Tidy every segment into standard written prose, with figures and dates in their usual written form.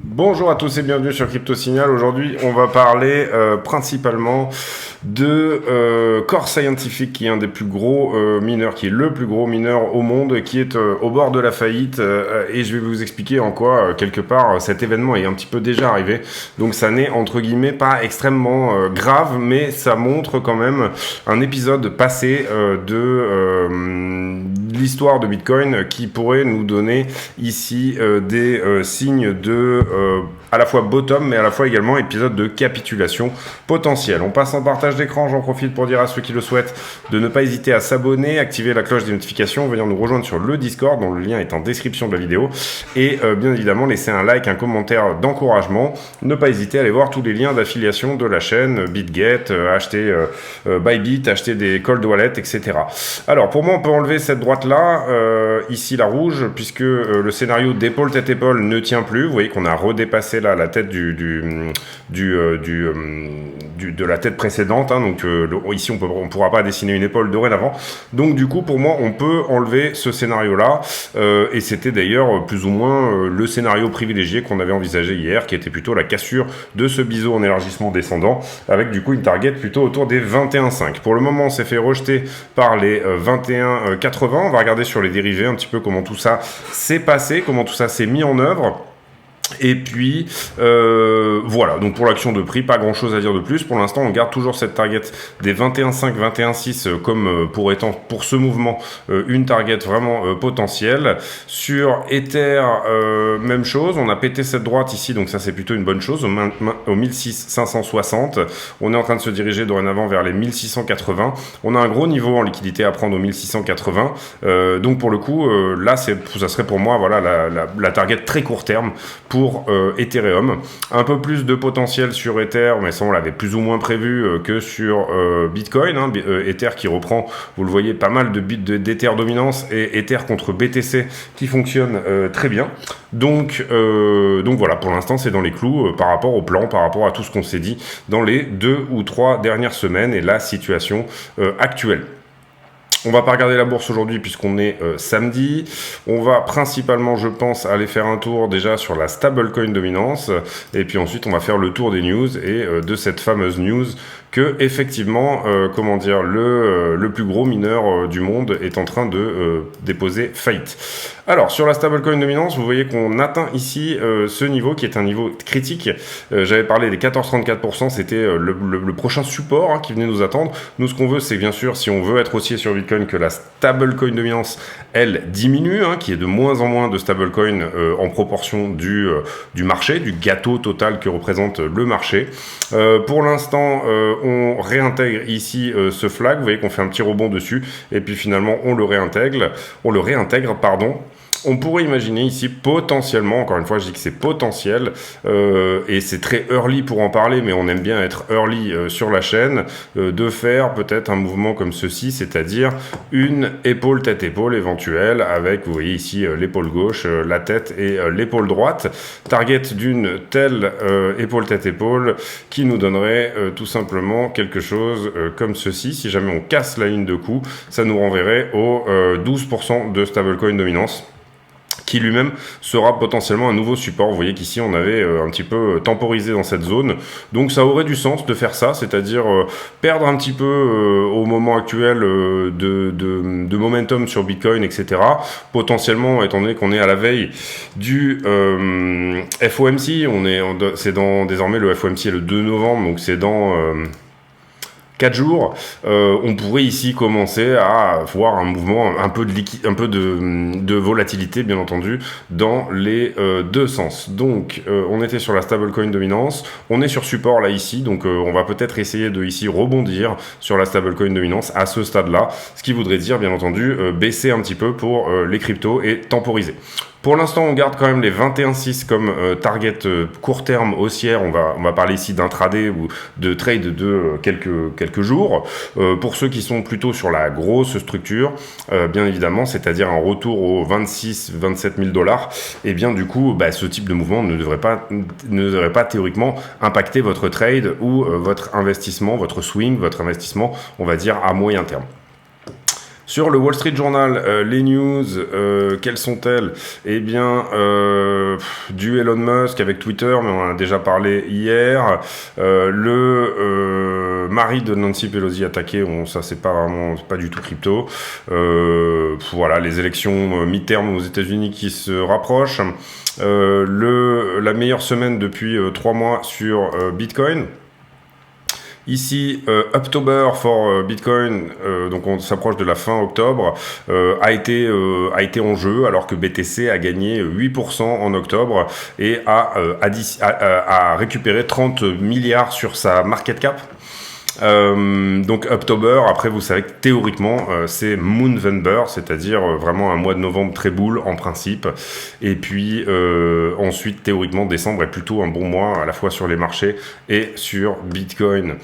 Bonjour à tous et bienvenue sur Crypto Signal. Aujourd'hui, on va parler principalement de Core Scientific, qui est un des plus gros mineurs, qui est le plus gros mineur au monde, qui est au bord de la faillite. Et je vais vous expliquer en quoi, quelque part, cet événement est un petit peu déjà arrivé. Donc ça n'est, entre guillemets, pas extrêmement grave, mais ça montre quand même un épisode passé de l'histoire de Bitcoin qui pourrait nous donner ici des signes de à la fois bottom mais à la fois également épisode de capitulation potentielle. On passe en partage d'écran, j'en profite pour dire à ceux qui le souhaitent de ne pas hésiter à s'abonner, activer la cloche des notifications, venir nous rejoindre sur le Discord dont le lien est en description de la vidéo et bien évidemment laisser un like, un commentaire d'encouragement, ne pas hésiter à aller voir tous les liens d'affiliation de la chaîne, BitGet, acheter Bybit, acheter des cold wallets, etc. Alors pour moi on peut enlever cette droite là, ici la rouge, puisque le scénario d'épaule tête épaule ne tient plus. Vous voyez qu'on a redépassé là la tête de la tête précédente, hein, donc ici on pourra pas dessiner une épaule dorénavant. Donc du coup pour moi on peut enlever ce scénario là et c'était d'ailleurs plus ou moins le scénario privilégié qu'on avait envisagé hier, qui était plutôt la cassure de ce biseau en élargissement descendant avec du coup une target plutôt autour des 21,5. Pour le moment on s'est fait rejeter par les 21,80. On va regarder sur les dérivés un petit peu comment tout ça s'est passé, comment tout ça s'est mis en œuvre. Et puis voilà, donc pour l'action de prix, pas grand chose à dire de plus. Pour l'instant on garde toujours cette target des 21,5, 21,6 comme pour ce mouvement une target vraiment potentielle. Sur Ether, même chose, on a pété cette droite ici, donc ça c'est plutôt une bonne chose, au 1560. On est en train de se diriger dorénavant vers les 1680. On a un gros niveau en liquidité à prendre au 1680, donc pour le coup là ça serait pour moi voilà la target très court terme pour Ethereum. Un peu plus de potentiel sur Ether, mais ça on l'avait plus ou moins prévu que sur Bitcoin, hein. Ether qui reprend, vous le voyez, pas mal d'Ether dominance et Ether contre BTC qui fonctionne très bien. Donc voilà, pour l'instant c'est dans les clous par rapport au plan, par rapport à tout ce qu'on s'est dit dans les 2 ou 3 dernières semaines et la situation actuelle. On va pas regarder la bourse aujourd'hui puisqu'on est samedi. On va principalement, je pense, aller faire un tour déjà sur la stablecoin dominance. Et puis ensuite, on va faire le tour des news et de cette fameuse news que, effectivement, le plus gros mineur du monde est en train de déposer faillite. Alors, sur la stablecoin dominance, vous voyez qu'on atteint ici ce niveau qui est un niveau critique. J'avais parlé des 14,34%, c'était le prochain support qui venait nous attendre. Nous, ce qu'on veut, c'est bien sûr, si on veut être haussier sur Bitcoin, que la stablecoin dominance, elle, diminue, qu'il y ait de moins en moins de stablecoin en proportion du marché, du gâteau total que représente le marché. Pour l'instant, on réintègre ici ce flag, vous voyez qu'on fait un petit rebond dessus, et puis finalement, on le réintègre, pardon. On pourrait imaginer ici potentiellement, encore une fois je dis que c'est potentiel et c'est très early pour en parler, mais on aime bien être early sur la chaîne, de faire peut-être un mouvement comme ceci, c'est-à-dire une épaule tête épaule éventuelle avec, vous voyez ici l'épaule gauche, la tête et l'épaule droite, target d'une telle épaule tête épaule qui nous donnerait tout simplement quelque chose comme ceci. Si jamais on casse la ligne de coup, ça nous renverrait au 12% de stablecoin dominance. qui lui-même sera potentiellement un nouveau support. Vous voyez qu'ici on avait un petit peu temporisé dans cette zone, donc ça aurait du sens de faire ça, c'est-à-dire perdre un petit peu au moment actuel de momentum sur Bitcoin, etc. Potentiellement, étant donné qu'on est à la veille du FOMC, désormais le FOMC est le 2 novembre, donc c'est dans 4 jours, on pourrait ici commencer à voir un mouvement, un peu de volatilité, bien entendu, dans les deux sens. Donc, on était sur la stablecoin dominance, on est sur support là ici, donc on va peut-être essayer de ici rebondir sur la stablecoin dominance à ce stade-là, ce qui voudrait dire, bien entendu, baisser un petit peu pour les cryptos et temporiser. Pour l'instant, on garde quand même les 21,6 comme target court terme haussière. On va parler ici d'intraday ou de trade de quelques jours. Pour ceux qui sont plutôt sur la grosse structure, bien évidemment, c'est-à-dire un retour aux 27 000 dollars, et bien du coup, ce type de mouvement ne devrait pas théoriquement impacter votre trade ou votre investissement, votre swing, votre investissement, on va dire à moyen terme. Sur le Wall Street Journal, les news, quelles sont-elles? Eh bien, du Elon Musk avec Twitter, mais on en a déjà parlé hier. Le mari de Nancy Pelosi attaqué, ça c'est pas du tout crypto. Voilà, les élections mi-terme aux États-Unis qui se rapprochent. La meilleure semaine depuis 3 mois sur Bitcoin. Ici, October for Bitcoin, donc on s'approche de la fin octobre, a été en jeu alors que BTC a gagné 8% en octobre et a récupéré 30 milliards sur sa market cap. Donc October, après vous savez que théoriquement c'est Moonvember, c'est-à-dire vraiment un mois de novembre très boule en principe, et puis ensuite théoriquement décembre est plutôt un bon mois à la fois sur les marchés et sur Bitcoin.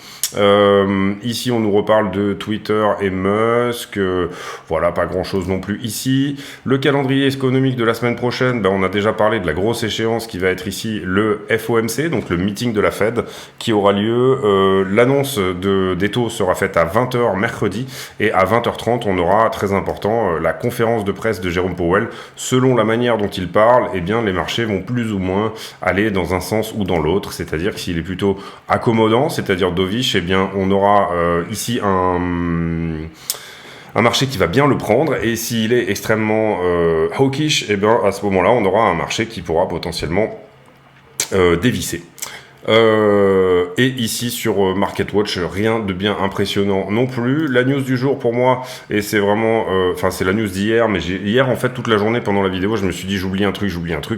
Ici on nous reparle de Twitter et Musk, voilà, pas grand chose non plus ici. Le calendrier économique de la semaine prochaine, on a déjà parlé de la grosse échéance qui va être ici le FOMC, donc le meeting de la Fed qui aura lieu, l'annonce des taux sera faite à 20h mercredi, et à 20h30 on aura, très important, la conférence de presse de Jérôme Powell. Selon la manière dont il parle, eh bien les marchés vont plus ou moins aller dans un sens ou dans l'autre, c'est-à-dire que s'il est plutôt accommodant, c'est-à-dire dovish, eh bien on aura ici un marché qui va bien le prendre, et s'il est extrêmement hawkish, eh bien à ce moment-là on aura un marché qui pourra potentiellement dévisser. Et ici sur MarketWatch, rien de bien impressionnant non plus. La news du jour pour moi, et c'est vraiment, c'est la news d'hier, mais hier en fait toute la journée pendant la vidéo, je me suis dit j'oublie un truc,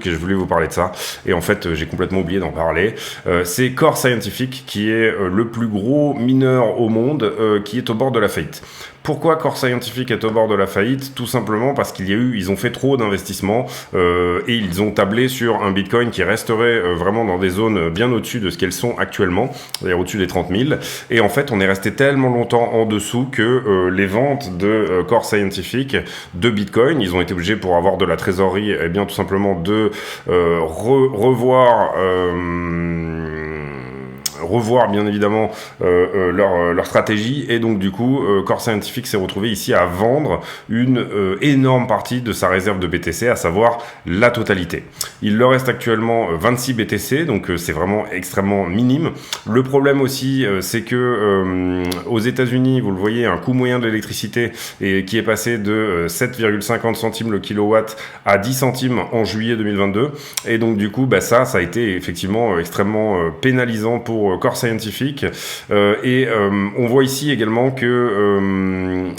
et je voulais vous parler de ça, et en fait j'ai complètement oublié d'en parler. C'est Core Scientific qui est le plus gros mineur au monde, qui est au bord de la faillite. Pourquoi Core Scientific est au bord de la faillite? Tout simplement parce ils ont fait trop d'investissements et ils ont tablé sur un Bitcoin qui resterait vraiment dans des zones bien au-dessus de ce qu'elles sont actuellement, c'est-à-dire au-dessus des 30 000. Et en fait, on est resté tellement longtemps en dessous que les ventes de Core Scientific de Bitcoin, ils ont été obligés pour avoir de la trésorerie, eh bien tout simplement de revoir bien évidemment leur stratégie, et donc du coup Core Scientific s'est retrouvé ici à vendre une énorme partie de sa réserve de BTC, à savoir la totalité. Il leur reste actuellement 26 BTC, donc c'est vraiment extrêmement minime. Le problème aussi c'est que aux États-Unis, vous le voyez, un coût moyen de l'électricité qui est passé de 7,50 centimes le kilowatt à 10 centimes en juillet 2022, et donc du coup ça a été effectivement extrêmement pénalisant pour Core Scientific, et on voit ici également que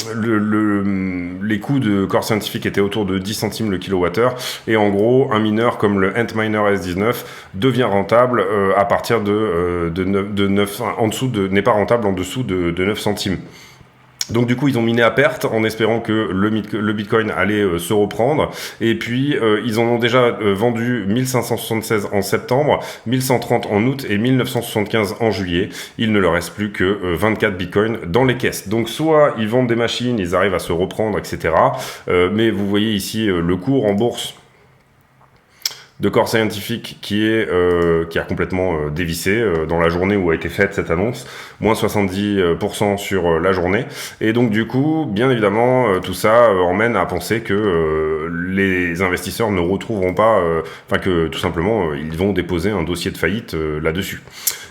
les coûts de Core Scientific étaient autour de 10 centimes le kilowattheure, et en gros un mineur comme le Antminer S19 devient rentable à partir de 9, n'est pas rentable en dessous de 9 centimes. Donc du coup ils ont miné à perte en espérant que le Bitcoin allait se reprendre, et puis ils en ont déjà vendu 1576 en septembre, 1130 en août et 1975 en juillet. Il ne leur reste plus que 24 Bitcoins dans les caisses. Donc soit ils vendent des machines, ils arrivent à se reprendre, etc. Mais vous voyez ici le cours en bourse de Core Scientific qui a complètement dévissé dans la journée où a été faite cette annonce, moins 70% sur la journée. Et donc du coup, bien évidemment, tout ça emmène à penser que les investisseurs ne retrouveront pas, enfin que tout simplement, ils vont déposer un dossier de faillite là-dessus.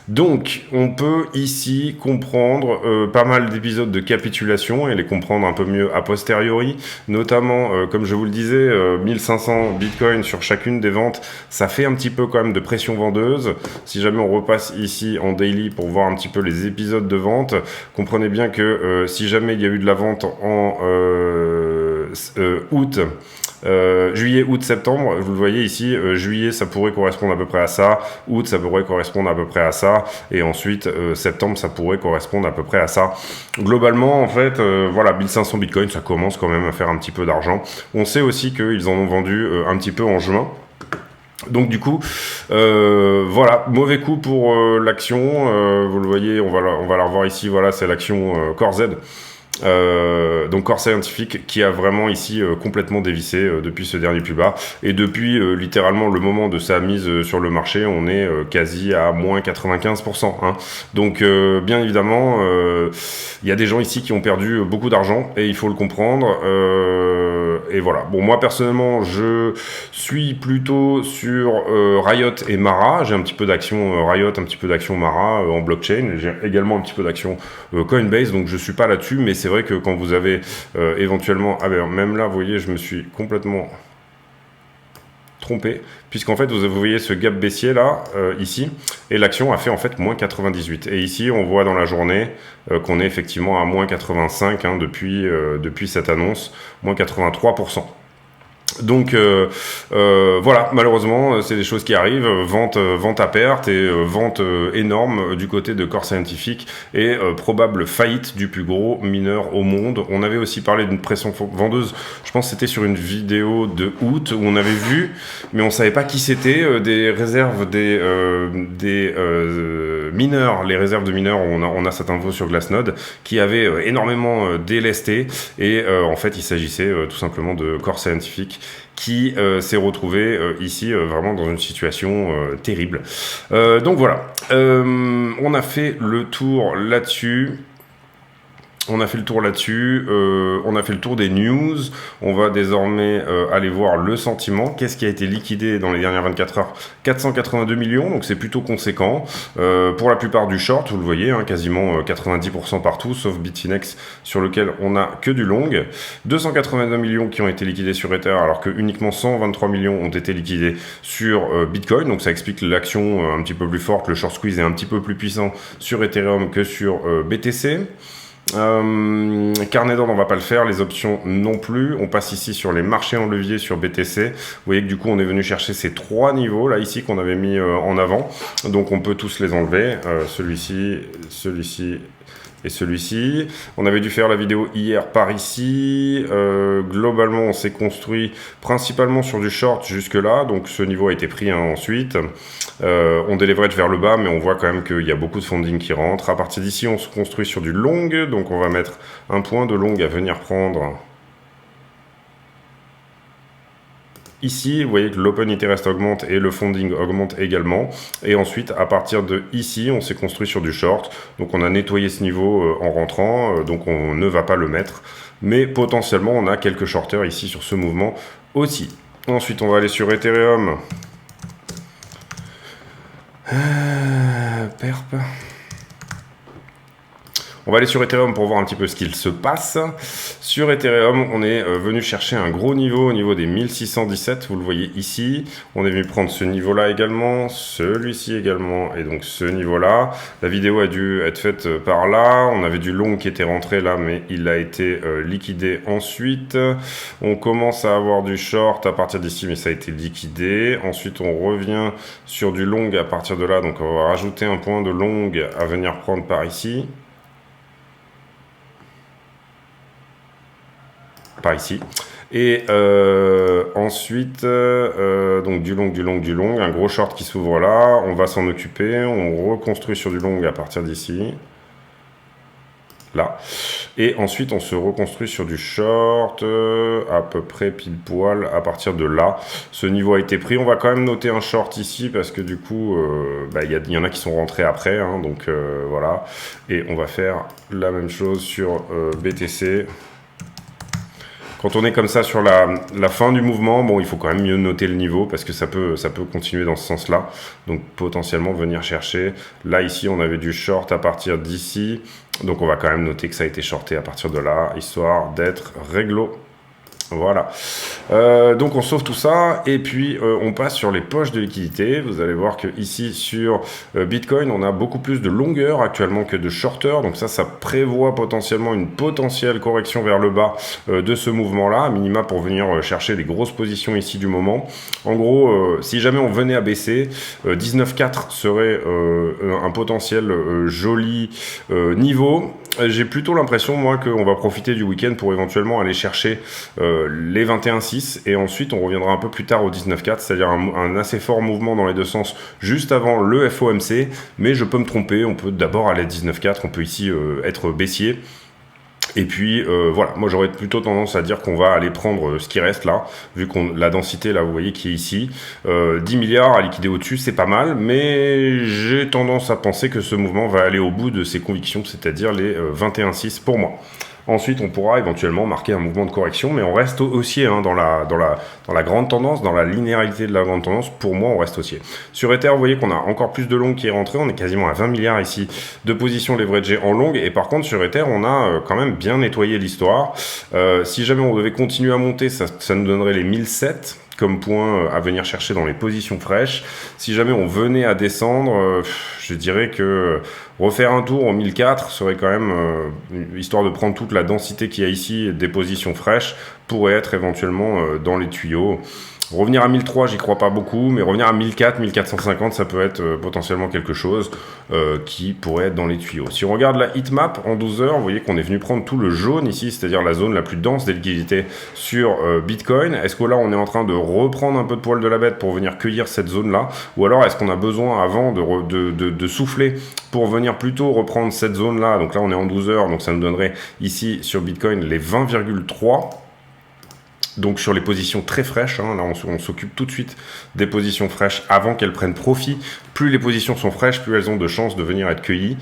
Donc, on peut ici comprendre pas mal d'épisodes de capitulation et les comprendre un peu mieux a posteriori, notamment, comme je vous le disais, 1500 bitcoins sur chacune des ventes, ça fait un petit peu quand même de pression vendeuse. Si jamais on repasse ici en daily pour voir un petit peu les épisodes de vente, comprenez bien que si jamais il y a eu de la vente en août, juillet, août, septembre, vous le voyez ici, juillet ça pourrait correspondre à peu près à ça, août ça pourrait correspondre à peu près à ça, et ensuite septembre ça pourrait correspondre à peu près à ça. Globalement en fait, voilà, 1500 bitcoins ça commence quand même à faire un petit peu d'argent. On sait aussi qu'ils en ont vendu un petit peu en juin. Donc du coup, voilà, mauvais coup pour l'action, vous le voyez, on va la revoir ici, voilà, c'est l'action Core Z. Donc Core Scientific qui a vraiment ici complètement dévissé depuis ce dernier plus bas et depuis littéralement le moment de sa mise sur le marché on est quasi à moins 95%, hein. Donc bien évidemment il y a des gens ici qui ont perdu beaucoup d'argent et il faut le comprendre, et voilà. Bon, moi personnellement je suis plutôt sur Riot et Mara, j'ai un petit peu d'action Riot, un petit peu d'action Mara en blockchain, j'ai également un petit peu d'action Coinbase, donc je suis pas là-dessus, mais c'est vrai que quand vous avez éventuellement... Ah ben même là, vous voyez, je me suis complètement trompé, puisqu'en fait, vous voyez ce gap baissier là, ici, et l'action a fait en fait moins 98. Et ici, on voit dans la journée qu'on est effectivement à moins 85 hein, depuis cette annonce, moins 83%. Donc voilà, malheureusement c'est des choses qui arrivent, vente à perte et vente énorme du côté de Core Scientific et probable faillite du plus gros mineur au monde. On avait aussi parlé d'une pression vendeuse, je pense que c'était sur une vidéo de août où on avait vu, mais on savait pas qui c'était, des réserves des mineurs, les réserves de mineurs, on a cette info sur Glassnode, qui avaient énormément délesté et en fait il s'agissait tout simplement de Core Scientific qui s'est retrouvé ici vraiment dans une situation terrible. Donc voilà, on a fait le tour là-dessus. On a fait le tour là-dessus, on a fait le tour des news, on va désormais aller voir le sentiment, qu'est-ce qui a été liquidé dans les dernières 24 heures, 482 millions, donc c'est plutôt conséquent, pour la plupart du short, vous le voyez, hein, quasiment 90% partout, sauf Bitfinex sur lequel on n'a que du long, 282 millions qui ont été liquidés sur Ether, alors que uniquement 123 millions ont été liquidés sur Bitcoin, donc ça explique l'action un petit peu plus forte, le short squeeze est un petit peu plus puissant sur Ethereum que sur BTC. Carnet d'ordre on va pas le faire, les options non plus. On passe ici sur les marchés en levier sur BTC. Vous voyez que du coup on est venu chercher ces trois niveaux là ici qu'on avait mis en avant, donc on peut tous les enlever, celui-ci, celui-ci et celui-ci. On avait dû faire la vidéo hier par ici. Globalement, on s'est construit principalement sur du short jusque-là. Donc, ce niveau a été pris hein, ensuite. On déleverage vers le bas, mais on voit quand même qu'il y a beaucoup de funding qui rentre. À partir d'ici, on se construit sur du long. Donc, on va mettre un point de long à venir prendre. Ici, vous voyez que l'open interest augmente et le funding augmente également. Et ensuite, à partir de ici, on s'est construit sur du short. Donc, on a nettoyé ce niveau en rentrant. Donc, on ne va pas le mettre. Mais potentiellement, on a quelques shorters ici sur ce mouvement aussi. Ensuite, on va aller sur Ethereum. Perp. On va aller sur Ethereum pour voir un petit peu ce qu'il se passe. Sur Ethereum, on est venu chercher un gros niveau au niveau des 1617, vous le voyez ici. On est venu prendre ce niveau-là également, celui-ci également, et donc ce niveau-là. La vidéo a dû être faite par là. On avait du long qui était rentré là, mais il a été liquidé ensuite. On commence à avoir du short à partir d'ici, mais ça a été liquidé. Ensuite, on revient sur du long à partir de là. Donc, on va rajouter un point de long à venir prendre par ici. Par ici. Et ensuite, donc du long, un gros short qui s'ouvre là, on va s'en occuper, on reconstruit sur du long à partir d'ici. Là. Et ensuite, on se reconstruit sur du short, à peu près pile poil à partir de là. Ce niveau a été pris. On va quand même noter un short ici parce que du coup, il y en a qui sont rentrés après. Hein, donc voilà. Et on va faire la même chose sur BTC. Quand on est comme ça sur la fin du mouvement, bon, il faut quand même mieux noter le niveau parce que ça peut continuer dans ce sens-là. Donc potentiellement venir chercher. Là, ici, on avait du short à partir d'ici. Donc on va quand même noter que ça a été shorté à partir de là, histoire d'être réglo. Voilà, donc on sauve tout ça et puis on passe sur les poches de liquidité. Vous allez voir que ici sur Bitcoin on a beaucoup plus de longueur actuellement que de shorter, donc ça prévoit potentiellement une potentielle correction vers le bas de ce mouvement là, à minima pour venir chercher des grosses positions ici du moment. En gros, si jamais on venait à baisser, 19,4 serait un potentiel joli niveau. J'ai plutôt l'impression, moi, qu'on va profiter du week-end pour éventuellement aller chercher les 21,6 et ensuite on reviendra un peu plus tard au 19,4, c'est-à-dire un assez fort mouvement dans les deux sens juste avant le FOMC, mais je peux me tromper, on peut d'abord aller à 19,4, on peut ici être baissier. Et puis voilà, moi j'aurais plutôt tendance à dire qu'on va aller prendre ce qui reste là, vu qu'on la densité là vous voyez qui est ici, 10 milliards à liquider au-dessus c'est pas mal, mais j'ai tendance à penser que ce mouvement va aller au bout de ses convictions, c'est-à-dire les 21,6 pour moi. Ensuite, on pourra éventuellement marquer un mouvement de correction, mais on reste haussier hein, dans la grande tendance, dans la linéarité de la grande tendance. Pour moi, on reste haussier. Sur Ether, vous voyez qu'on a encore plus de long qui est rentré. On est quasiment à 20 milliards ici de positions leveragées en longue. Et par contre, sur Ether, on a quand même bien nettoyé l'histoire. Si jamais on devait continuer à monter, ça nous donnerait les 1007 comme point à venir chercher dans les positions fraîches. Si jamais on venait à descendre, je dirais que refaire un tour en 1004 serait quand même, histoire de prendre toute la densité qu'il y a ici des positions fraîches, pourrait être éventuellement dans les tuyaux. Revenir à 1003, j'y crois pas beaucoup, mais revenir à 1004, 1450, ça peut être potentiellement quelque chose qui pourrait être dans les tuyaux. Si on regarde la heatmap en 12 heures, vous voyez qu'on est venu prendre tout le jaune ici, c'est-à-dire la zone la plus dense des liquidités sur Bitcoin. Est-ce que là, on est en train de reprendre un peu de poil de la bête pour venir cueillir cette zone-là? Ou alors, est-ce qu'on a besoin avant de souffler pour venir plutôt reprendre cette zone-là? Donc là, on est en 12 heures, donc ça nous donnerait ici sur Bitcoin les 20,3. Donc sur les positions très fraîches, hein, là on s'occupe tout de suite des positions fraîches avant qu'elles prennent profit. Plus les positions sont fraîches, plus elles ont de chances de venir être cueillies.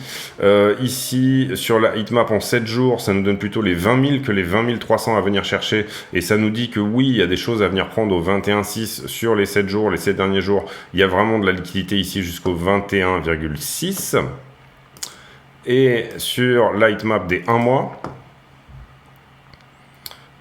Ici, sur la heatmap en 7 jours, ça nous donne plutôt les 20 000 que les 20 300 à venir chercher. Et ça nous dit que oui, il y a des choses à venir prendre au 21,6 sur les 7 jours, les 7 derniers jours. Il y a vraiment de la liquidité ici jusqu'au 21,6. Et sur la heatmap des 1 mois...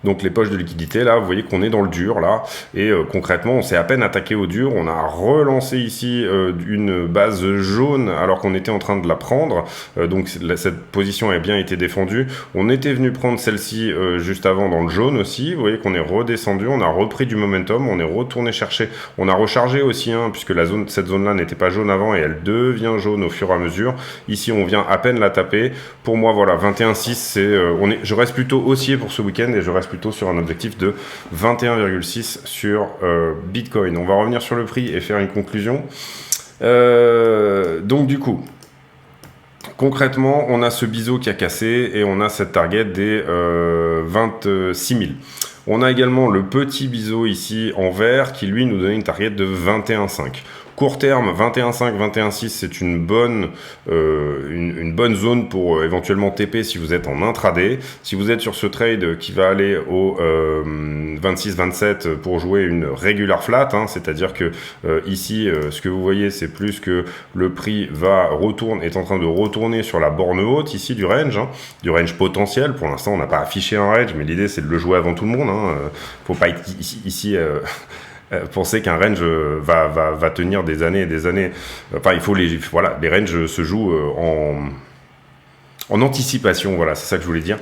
Donc les poches de liquidité, là, vous voyez qu'on est dans le dur, là, et concrètement, on s'est à peine attaqué au dur, on a relancé ici une base jaune alors qu'on était en train de la prendre, donc cette position a bien été défendue. On était venu prendre celle-ci juste avant dans le jaune aussi, vous voyez qu'on est redescendu, on a repris du momentum, on est retourné chercher, on a rechargé aussi, hein, puisque cette zone-là n'était pas jaune avant et elle devient jaune au fur et à mesure. Ici, on vient à peine la taper. Pour moi, voilà, 21,6, je reste plutôt haussier pour ce week-end et je reste plutôt sur un objectif de 21,6 sur Bitcoin. On va revenir sur le prix et faire une conclusion. Donc du coup, concrètement, on a ce biseau qui a cassé et on a cette target des 26 000. On a également le petit biseau ici en vert qui lui nous donne une target de 21,5. Court terme, 21,5, 21,6, c'est une bonne zone pour éventuellement TP si vous êtes en intraday. Si vous êtes sur ce trade qui va aller au 26-27 pour jouer une regular flat, hein, c'est-à-dire que ici, ce que vous voyez, c'est plus que le prix est en train de retourner sur la borne haute ici du range potentiel. Pour l'instant, on n'a pas affiché un range, mais l'idée, c'est de le jouer avant tout le monde. Hein. Faut pas être ici penser qu'un range va tenir des années et des années. Enfin, les ranges se jouent en anticipation, voilà, c'est ça que je voulais dire,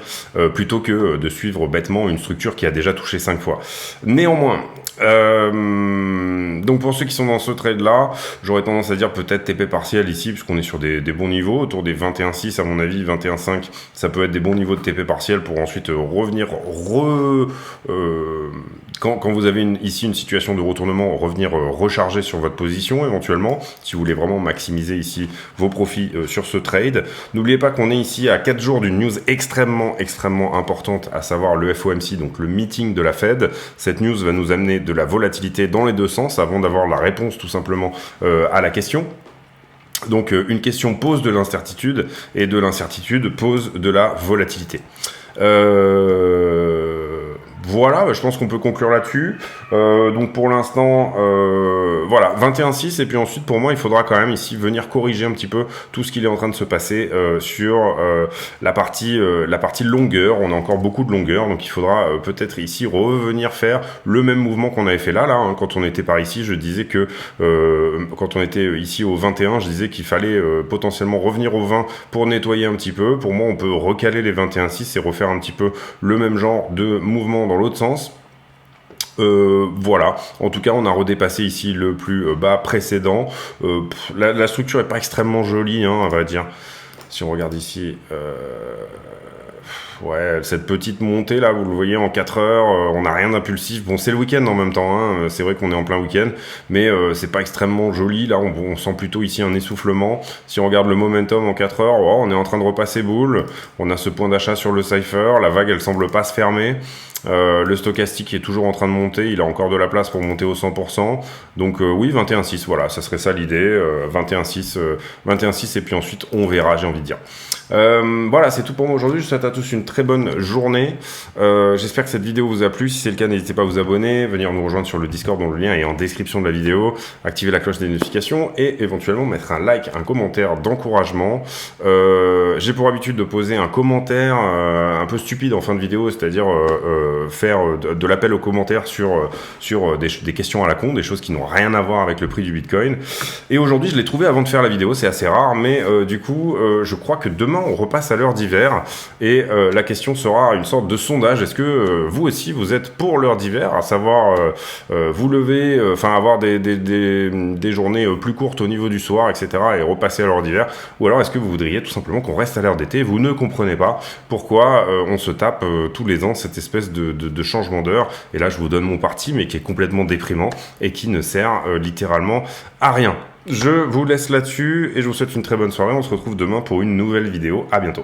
plutôt que de suivre bêtement une structure qui a déjà touché 5 fois. Néanmoins, donc pour ceux qui sont dans ce trade-là, j'aurais tendance à dire peut-être TP partiel ici, puisqu'on est sur des bons niveaux, autour des 21,6 à mon avis, 21,5, ça peut être des bons niveaux de TP partiel pour ensuite revenir Quand vous avez ici une situation de retournement, revenir recharger sur votre position éventuellement, si vous voulez vraiment maximiser ici vos profits sur ce trade. N'oubliez pas qu'on est ici à 4 jours d'une news extrêmement importante, à savoir le FOMC, donc le meeting de la Fed. Cette news va nous amener de la volatilité dans les deux sens avant d'avoir la réponse tout simplement à la question. Donc une question pose de l'incertitude et de l'incertitude pose de la volatilité. Voilà, je pense qu'on peut conclure là-dessus. Donc pour l'instant, voilà, 21,6 et puis ensuite pour moi il faudra quand même ici venir corriger un petit peu tout ce qu'il est en train de se passer sur la partie longueur. On a encore beaucoup de longueur, donc il faudra peut-être ici revenir faire le même mouvement qu'on avait fait là hein, quand on était par ici. Je disais que quand on était ici au 21, je disais qu'il fallait potentiellement revenir au 20 pour nettoyer un petit peu. Pour moi on peut recaler les 21,6 et refaire un petit peu le même genre de mouvement dans l'autre sens. Voilà, en tout cas on a redépassé ici le plus bas précédent. La structure est pas extrêmement jolie hein, on va dire. Si on regarde ici, ouais, cette petite montée là, vous le voyez en 4 heures, on n'a rien d'impulsif. Bon, c'est le week-end en même temps, hein, c'est vrai qu'on est en plein week-end, mais c'est pas extrêmement joli. Là, on sent plutôt ici un essoufflement. Si on regarde le momentum en 4 heures, oh, on est en train de repasser boule. On a ce point d'achat sur le Cypher, la vague elle semble pas se fermer. Le stochastique est toujours en train de monter, il a encore de la place pour monter au 100%. Donc oui, 21,6, voilà, ça serait ça l'idée. 21,6 et puis ensuite on verra, j'ai envie de dire. Voilà, c'est tout pour moi aujourd'hui. Je vous souhaite à tous une très bonne journée. J'espère que cette vidéo vous a plu. Si c'est le cas, n'hésitez pas à vous abonner, venir nous rejoindre sur le Discord dont le lien est en description de la vidéo, activer la cloche des notifications et éventuellement mettre un like, un commentaire d'encouragement. J'ai pour habitude de poser un commentaire un peu stupide en fin de vidéo, c'est-à-dire faire de l'appel aux commentaires sur des questions à la con, des choses qui n'ont rien à voir avec le prix du Bitcoin. Et aujourd'hui, je l'ai trouvé avant de faire la vidéo, c'est assez rare, mais du coup, je crois que demain, on repasse à l'heure d'hiver et la question sera une sorte de sondage. Est-ce que vous aussi, vous êtes pour l'heure d'hiver, à savoir vous lever, enfin avoir des journées plus courtes au niveau du soir, etc. et repasser à l'heure d'hiver, ou alors est-ce que vous voudriez tout simplement qu'on reste à l'heure d'été? Vous ne comprenez pas pourquoi on se tape tous les ans cette espèce de changement d'heure, et là je vous donne mon parti mais qui est complètement déprimant et qui ne sert littéralement à rien. Je vous laisse là-dessus et je vous souhaite une très bonne soirée. On se retrouve demain pour une nouvelle vidéo. À bientôt.